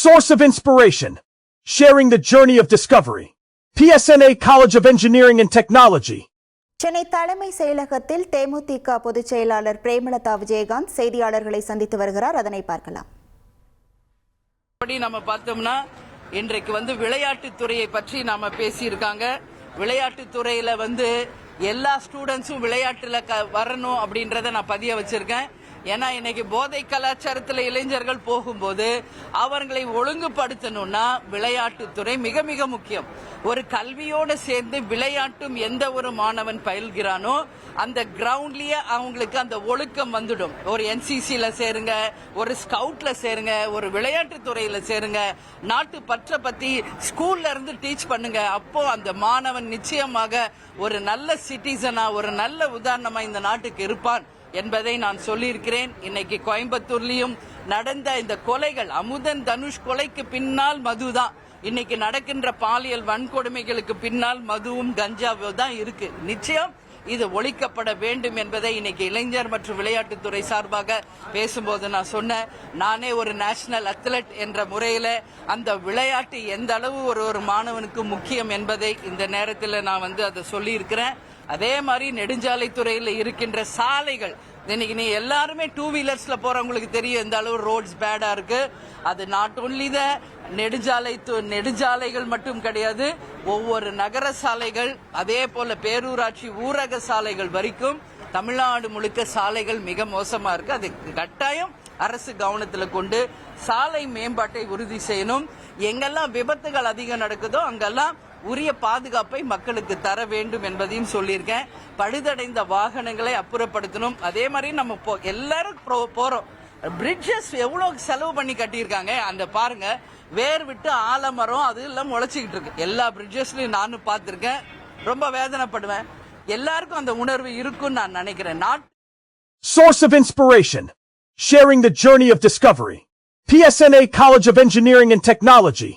Source of inspiration. Sharing the journey of discovery. PSNA College of Engineering and Technology. Chennai தலைமை செயலகத்தில் தேமுதிக பொதுச் செயலாளர் பிரேமலதா விஜயகாந்த் செய்தியாளர்களை சந்தித்து வருகிறார். அதனை பார்க்கலாம். நம்ம பார்த்தோம்னா இன்றைக்கு விளையாட்டுத் துறையை பற்றி நாம பேசியிருக்காங்க. விளையாட்டுத் துறையில எல்லா ஸ்டூடெண்ட்ஸும் விளையாட்டுல வரணும் அப்படின்றத நான் பதிய வச்சிருக்கேன். ஏன்னா இன்னைக்கு போதை கலாச்சாரத்தில் இளைஞர்கள் போகும்போது அவர்களை ஒழுங்குபடுத்தணும்னா விளையாட்டுத்துறை மிக மிக முக்கியம். ஒரு கல்வியோடு சேர்ந்து விளையாட்டும் எந்த ஒரு மாணவன் பயில்கிறானோ அந்த கிரவுண்ட்லயே அவங்களுக்கு அந்த ஒழுக்கம் வந்துடும். ஒரு என்சிசில சேருங்க, ஒரு ஸ்கவுட்ல சேருங்க, ஒரு விளையாட்டு துறையில சேருங்க, நாட்டு பற்ற பத்தி ஸ்கூல்ல இருந்து டீச் பண்ணுங்க. அப்போ அந்த மாணவன் நிச்சயமாக ஒரு நல்ல சிட்டிசனா, ஒரு நல்ல உதாரணமா இந்த நாட்டுக்கு இருப்பான் என்பதை நான் சொல்லியிருக்கிறேன். இன்னைக்கு கோயம்புத்தூர்லயும் நடந்த இந்த கொலைகள், அமுதன் தனுஷ் கொலைக்கு பின்னால் மதுதான். இன்னைக்கு நடக்கின்ற பாலியல் வன்கொடுமைகளுக்கு பின்னால் மதுவும் கஞ்சாவும் தான் இருக்கு. நிச்சயம் இது ஒழிக்கப்பட வேண்டும் என்பதை இன்னைக்கு இளைஞர் மற்றும் விளையாட்டுத்துறை சார்பாக பேசும்போது நான் சொன்னேன். நானே ஒரு நேஷனல் அத்லெட் என்ற முறையில அந்த விளையாட்டு எந்த அளவு ஒரு மாணவனுக்கு முக்கியம் என்பதை இந்த நேரத்தில் நான் அதை சொல்லி இருக்கிறேன். அதே மாதிரி நெடுஞ்சாலைத்துறையில் இருக்கின்ற சாலைகள், இன்னைக்கு நீ எல்லாருமே டூ வீலர்ஸ்ல போறவங்களுக்கு தெரியும் எந்த அளவு ரோட்ஸ் பேடா இருக்கு. அது நாட் ஒன்லி த நெடுஞ்சாலைகள் மட்டும் கிடையாது, ஒவ்வொரு நகர சாலைகள், அதே போல பேரூராட்சி ஊரக சாலைகள் வரைக்கும் தமிழ்நாடு முழுக்க சாலைகள் மிக மோசமா இருக்கு. அது கட்டாயம் அரசு கவனத்தில் கொண்டு சாலை மேம்பாட்டை உறுதி செய்யணும். எங்கெல்லாம் விபத்துகள் அதிகம் நடக்குதோ அங்கெல்லாம் உரிய பாதுகாப்பை மக்களுக்கு தர வேண்டும் என்பதையும் சொல்லியிருக்கேன். பழுதடைந்த வாகனங்களை அப்புறப்படுத்தணும். அதே மாதிரி நம்ம எல்லாரும் போறோம், பிரிட்ஜஸ் எவ்வளவு செலவு பண்ணி கட்டியிருக்காங்க. அந்த பாருங்க, வேர் விட்டு ஆலமரம் அது எல்லாம் முளைச்சிக்கிட்டு இருக்கு. எல்லா பிரிட்ஜஸ்லயும் நானும் பார்த்திருக்கேன். ரொம்ப வேதனைப்படுவேன். எல்லாருக்கும் அந்த உணர்வு இருக்குன்னு நான் நினைக்கிறேன். Source of inspiration. Sharing the journey of discovery. PSNA College of Engineering and Technology.